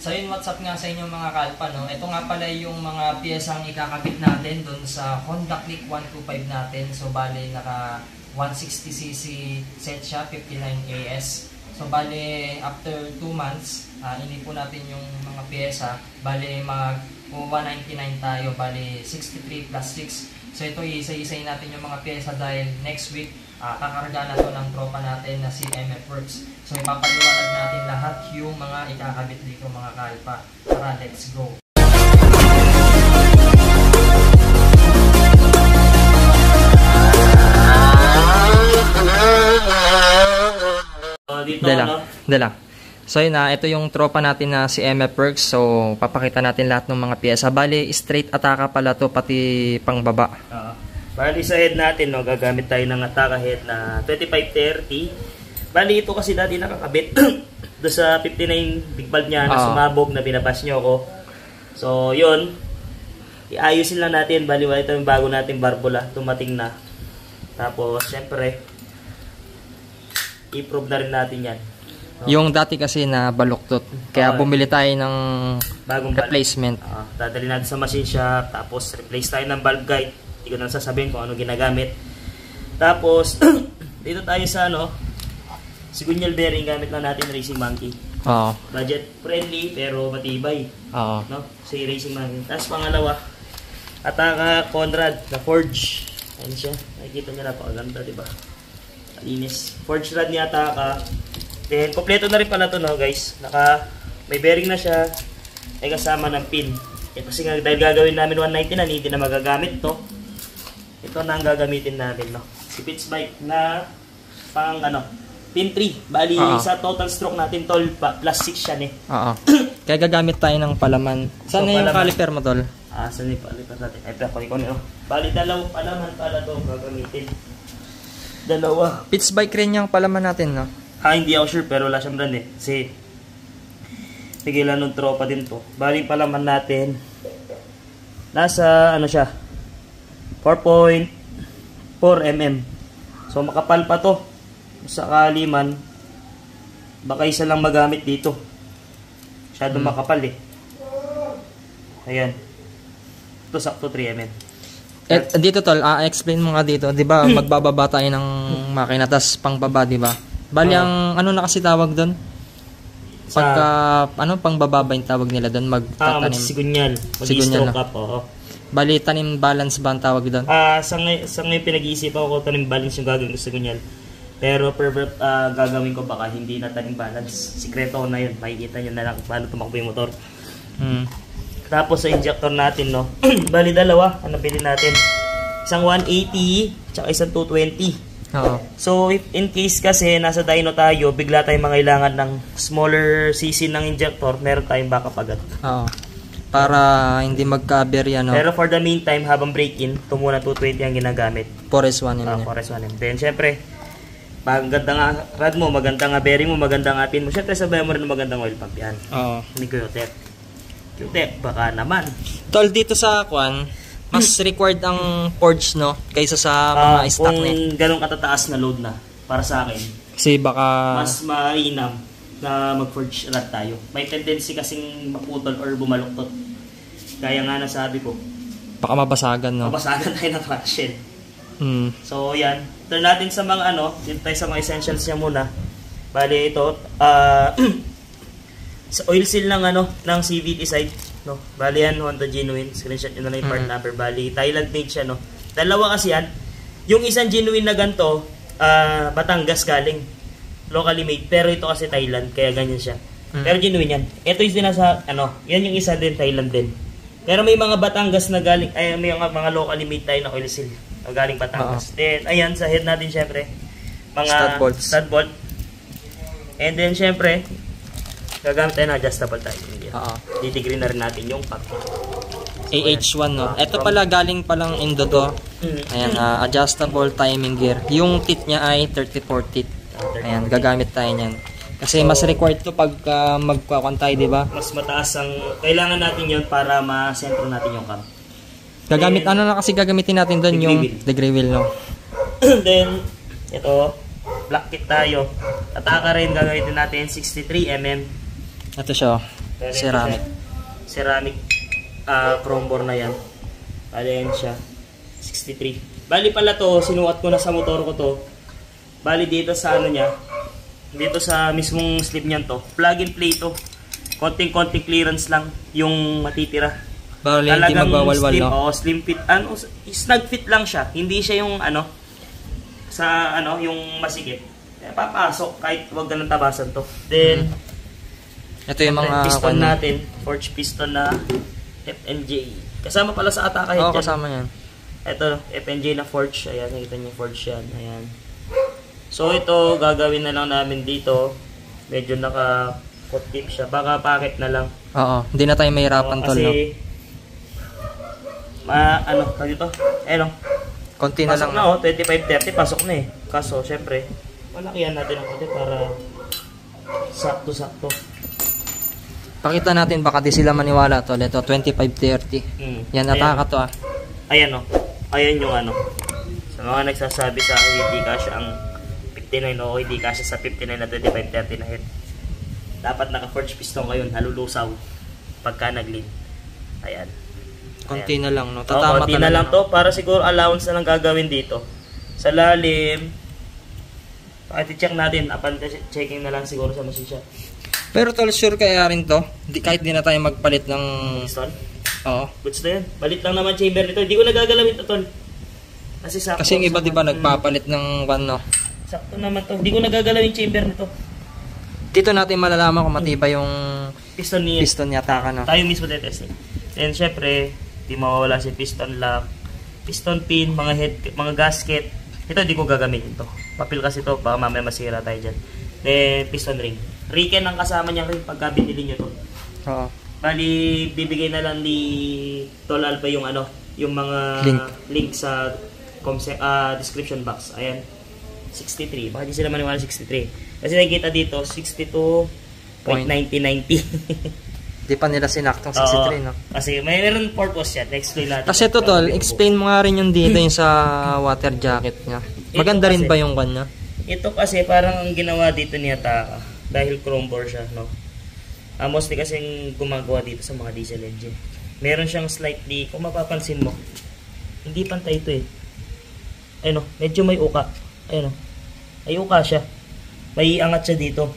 So yun, what's up nga sa inyo mga kalpa, no? Ito nga pala yung mga piyesang ikakabit natin doon sa Honda Click 125 natin. So bale naka 160cc set siya, 59 AS. So bale after 2 months, inipo natin yung mga piyesa. Bale mag 199 tayo, bale 63 plus 6. So ito isa-isay natin yung mga piyesa dahil next week kakarga na to ng tropa natin na si MF Works. So ipapaliwanag natin lahat yung mga ikakabit dito mga kalpa. Tara, let's go! Dala. So yun na, ito yung tropa natin na si MF Works. So papakita natin lahat ng mga piyesa. Bali, straight ataka pala to, pati pang baba. Bali sa head natin, no, gagamit tayo ng ataka head na 2530. Bali ito kasi dati nakakabit do sa 59 big bulb niya na sumabog na binabas nyo ako. So yun, iayusin lang natin. Bali ito yung bago nating barbula, tumating na. Tapos syempre i-probe na rin natin yan. Yung dati kasi na baluktot, kaya bumili tayo ng bagong replacement. Dadali natin sa machine shop, tapos replace tayo ng bulb guide. Hindi ko na sasabihin kung ano ginagamit. Tapos dito tayo sa sigunyal bearing, gamit lang natin Racing Monkey. Budget friendly pero matibay. No? Si Racing Monkey. Tapos pangalawa, ataka Conrad na forge. Ayun siya. Nakikita niyo na, pakaganda, diba? Malinis. Forge rod ni ataka. Then kompleto na rin pala to, no, guys. May bearing na siya. Ay kasama ng pin. Kasi nga dahil gagawin namin 190 na, hindi na magagamit to. Ito na ang gagamitin natin, no. Si Pitts Bike na pang pin 3. Bali sa total stroke natin tol plus 6 siya eh. Kaya gagamit tayo ng palaman. Saan na yung caliper mo tol? Saan yung caliper natin? Ito ko no. Bali dalawang palaman pala to gagamitin. Dalawa. Pitts Bike rin yung palaman natin, no. Hindi ako sure pero wala siyang brand eh. Kasi pigilan ng tropa din to. Bali palaman natin nasa siya 4.4 mm. So makapal pa to. Sakali man baka isa lang magamit dito. Masyadong makapal eh. Ayan. Ito sakto 3 mm. Dito tol, explain mo nga dito, 'di ba? Magbababa tayo ng makina tas pangbaba, 'di ba? Bali ang na kasi tawag doon? Pagka pangbababa yung tawag nila doon, magtatanim. Sigunyal. Mag-stroke up, Bali, tanim balance ba ang tawag doon? Sa ngayon pinag-iisipan ko tanim balance yung gagawin ko sa sigunyal. Pero gagawin ko baka hindi na tanim balance. Sikreto ko na yun. Makikita nyo na lang paano tumakbo yung motor. Tapos sa injector natin, no. Bali dalawa, bilhin natin. Isang 180 tsaka isang 220. So if in case kasi nasa dyno tayo, bigla tayong mangailangan ng smaller cc ng injector, meron tayong backup agad. Para hindi magka-aberya, no? Pero for the meantime, habang break-in, ito muna 220 ang ginagamit. 4S1M. 4S1M. Then syempre, maganda nga rad mo, maganda nga bearing mo, maganda nga pin mo. Syempre sabayan mo rin ng magandang oil pump yan. Hindi ko Q-tep, baka naman. Tol, dito sa mas required ang forge, no? Kaysa sa mga stock na. Kung ganun katataas na load na, para sa akin. Kasi baka mas mainam na mag-forge rod tayo. May tendency kasing maputol or bumaluktot. Kaya nga nasabi ko, baka mabasagan, no? Mabasagan tayo ng crash. So yan, turn natin sa mga dito tayo sa mga essentials niya muna. Bali ito, sa oil seal ng CVT side, no. Bali yan Honda Genuine, screenshot niyo na lang yung part number. Bali Thailand made siya, no. Dalawa kasi yan. Yung isang genuine na ganto, Batangas galing. Locally made, pero ito kasi Thailand, kaya ganyan siya. Pero genuine yan. Ito yung nasa yan yung isa din, Thailand din. Pero may mga Batangas na galing, may mga locally made tayo na oil seal na galing Batangas. Then ayan sa head natin syempre, mga stud bolt. And then syempre, gagamit tayo ng adjustable tayo. Didegree na rin natin yung pack. AH1, no? Ito pala galing palang Indo to. Ayan, adjustable timing gear. Yung teeth niya ay 34 teeth. Ayan, gagamit tayo niyan. Kasi mas required to pag magkakon tayo, di ba? Mas mataas ang kailangan natin yun para ma-sentro natin yung cam. Gagamit, na kasi gagamitin natin doon yung degree wheel, no? Then, ito, black kit tayo. Ataka rin gagamitin natin 63 mm. Ito siya. Pero ito Ceramic. siya, ceramic chrome bore na yan. Bali yan siya. 63. Bali pala to, sinukat ko na sa motor ko to. Bali dito sa ano niya, dito sa mismong slip niyan to, plug and play to. Konting-konting clearance lang yung matitira. Bali, hindi magwawalwal, slim, no? Slim fit. Ano, snug fit lang siya. Hindi siya yung ano, sa ano, yung masikip. Papasok kahit wag ganun tabasan to. Then, Ito yung mga piston natin, forged piston na FNJ. Kasama pala sa Ataka head Oo, yan. kasama yan. Ito, FNJ na forge. Ayan, nakita niyo forge yan. Ayan. So, ito, gagawin na lang namin dito. Medyo naka-foot tip siya. Baka packet na lang. Oo, hindi na tayo mahirapan, tol, no? Kasi, ano, dito? Ano? Konti na Pasok lang. na, 25-30, pasok na eh. Kaso, syempre, malakihan natin ang konti para sakto-sakto. Pakita natin, baka di sila maniwala, tol. Ito, 25-30. Yan, Ataka to, ah. Ayan o. Ayan yung ano. Sa mga nagsasabi sa akin, hindi kasya ang 59 o hindi kasya sa 59 na 25-30 na head. Dapat naka-forged piston kayo, halulusaw pagka nag-lean. Ayan. Konti na lang, no? Tatama Tatama na lang no? to para siguro allowance na lang gagawin dito. Sa lalim, pakiti-check natin. Upon checking na lang siguro sa machine shop. Pero tol, sure kaya rin to. Kahit di na tayo magpalit ng... Piston? Oo. Goods na yan. Balit lang naman chamber nito. Hindi ko nagagalawin ito, tol. Kasi sakto. Kasi yung iba, di ba, nagpapalit ng van, no? Sakto naman to. Hindi ko nagagalawin chamber nito. Dito natin malalaman kung matibay yung Piston niya. piston ni Ataka, no? Tayo mismo tetesting. And syempre, di mawawala si piston lock, piston pin, mga head, mga gasket. Ito di ko gagamitin to. Papel kasi to, baka mamaya masira tayo dyan. Then, piston ring. Riken ang kasama niya rin pagka binili nyo to. Oo. Bali, bibigay na lang ni Tol Alpha yung ano, yung mga link sa description box. Ayan. 63. Baka di sila maniwala 63. Kasi nakikita dito, 62.9090. Di pa nila sinaktong 63, no? Kasi mayroon purpose yan. Na-explain natin. Kasi ito, tol, explain mo nga rin yung dito yung sa water jacket niya. Maganda rin ba yung kanya? Ito kasi parang ang ginawa dito ni Ataka. Dahil chrome bore siya, no? Mostly kasing gumagawa dito sa mga diesel engine. Meron siyang slightly, kung mapapansin mo, hindi pantay ito eh. Ayun o, medyo may uka. Ayun o, may uka siya. May angat siya dito.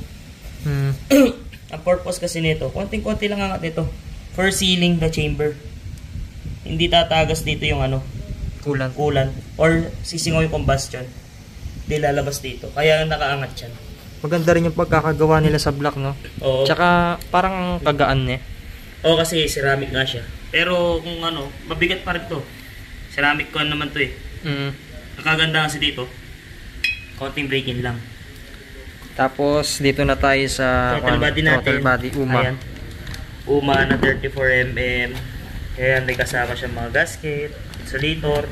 Ang purpose kasi nito, konting-konti lang angat nito. For sealing the chamber. Hindi tatagas dito yung ano, coolant. Or sisingaw yung combustion. Hindi lalabas dito. Kaya nakaangat siya. Maganda rin yung pagkakagawa nila sa block, no? Oo. Tsaka parang kagaan eh. Oo, kasi ceramic nga siya. Pero kung ano, mabigat pa rin to. Ceramic ko naman to eh. Nakaganda kasi dito, konting break-in lang. Tapos dito na tayo sa Total body natin. Total body, UMA. Ayan. UMA na 34mm. Ayan, may kasama siyang mga gasket, insulator.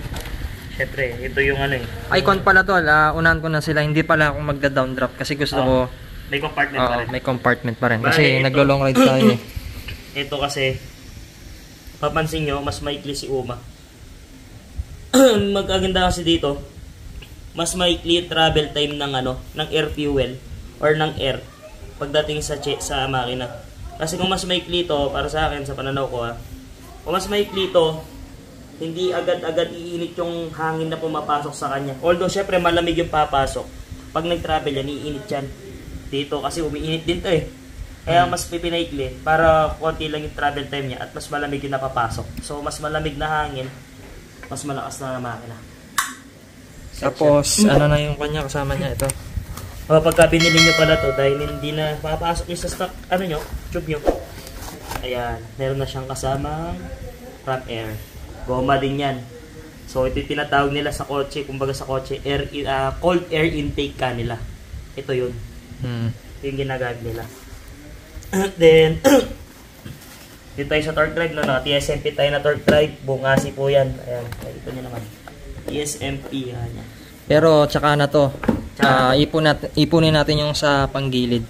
Siyempre, ito yung ano eh. Icon pala to, unahan ko na sila. Hindi pala akong magda-down drop kasi gusto ko may compartment pa rin. may compartment pa rin. Bale, Kasi ito. naglo-long ride tayo eh. Ito kasi, papansin nyo, mas maikli si UMA. Magkaganda kasi dito, mas maikli travel time ng ano, ng air fuel or ng air pagdating sa makina. Kasi kung mas maikli to, para sa akin, sa pananaw ko kung mas maikli to, hindi agad-agad iinit yung hangin na pumapasok sa kanya. Although, syempre, malamig yung papasok. Pag nag-travel yan, iinit yan. Dito, kasi umiinit din to eh. Kaya mas pipinaikli para konti lang yung travel time niya at mas malamig yung napapasok. So, mas malamig na hangin, mas malakas na makina. Tapos, ano na yung kanya kasama niya ito? Pagka binili nyo pala to, dahil hindi na papasok yung sa stock, ano nyo, tube nyo. Ayan, meron na siyang kasamang front air. Goma din yan. So, ito yung tinatawag nila sa kotse, kumbaga sa kotse, cold air intake kanila. Ito yun. Ito yung ginagamit nila. Then, dito tayo sa torque drive, no? TSMP tayo na torque drive. Bungasi po yan. Ayan, ito nyo naman. TSMP, yan. Pero, tsaka na to. Ipunin natin yung sa panggilid.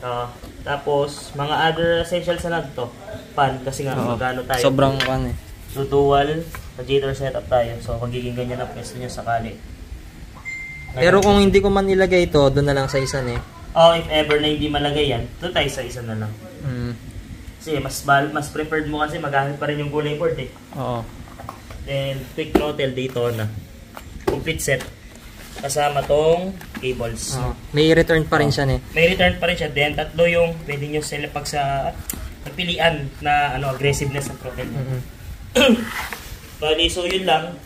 Tapos, mga other essentials na lang to. Pan, kasi nga, magano tayo. Sobrang pan eh. Tutuwal, jitter setup tayo. So, magiging ganyan ang pwesto nyo sakali. Pero kung hindi ko man ilagay ito, doon na lang sa isa eh. If ever na hindi malagay yan, doon tayo sa isa na lang. Kasi mas preferred mo kasi magamit pa rin yung gulay board eh. Oo. Then quick throttle Daytona. Complete set. Kasama tong cables. May return pa rin siya eh. May return pa rin siya. Then tatlo yung pwede nyo sila pag sa pagpilian na aggressiveness ng throttle. Bali, so yun lang.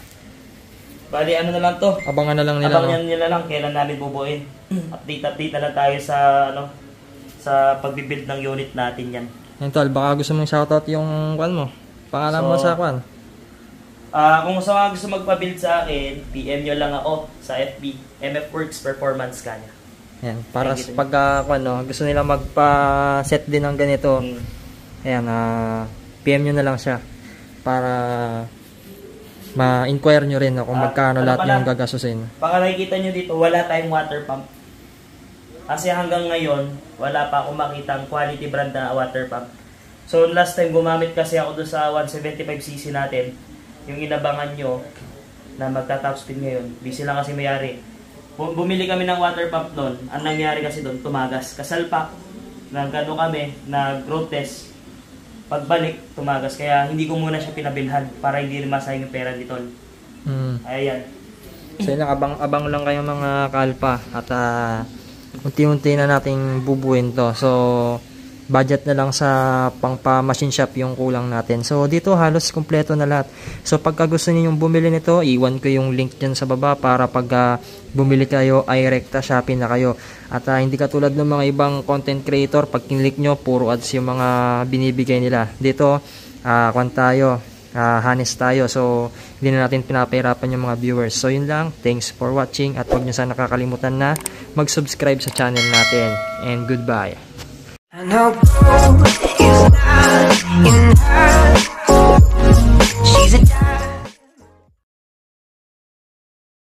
Bali, ano na lang to? Abangan na lang nila. Abangan nila lang kailan namin bubuin. Update na lang tayo sa sa pagbibuild ng unit natin yan. Yan tol, baka gusto mong shoutout yung kwan mo. Pangalan mo sa kwan. Kung gusto magpa-build sa akin, PM nyo lang ako sa FB, MF Works Performance kanya. Yan, para sa gusto nila magpa-set din ng ganito. Ayan, PM nyo na lang siya para ma-inquire nyo rin kung magkano lahat yung gagasusin. Baka nakikita nyo dito, wala tayong water pump. Kasi hanggang ngayon, wala pa akong makitang quality brand na water pump. So last time gumamit kasi ako doon sa 175cc natin. Yung inabangan nyo na magta-top speed ngayon. Busy lang kasi mayari. Bumili kami ng water pump noon. Ang nangyari kasi doon, tumagas. Kasalpak. Nagano kami, nag-road test. Pagbalik, tumagas. Kaya hindi ko muna siya pinabilhan para hindi rin masayang yung pera dito. Ayan. So yun lang, abang lang kayo mga kalpa. At unti-unti na nating bubuin to. So budget na lang sa pang-machine shop yung kulang natin. So dito halos kumpleto na lahat. So pagka gusto niyo yung bumili nito, iwan ko yung link dyan sa baba para pag bumili kayo ay rekta Shopee na kayo. At hindi katulad ng mga ibang content creator, pag kinlik nyo puro ads yung mga binibigay nila. Dito honest tayo. So hindi na natin pinapahirapan yung mga viewers. So yun lang. Thanks for watching at huwag nyo sana nakakalimutan na mag-subscribe sa channel natin. And goodbye. And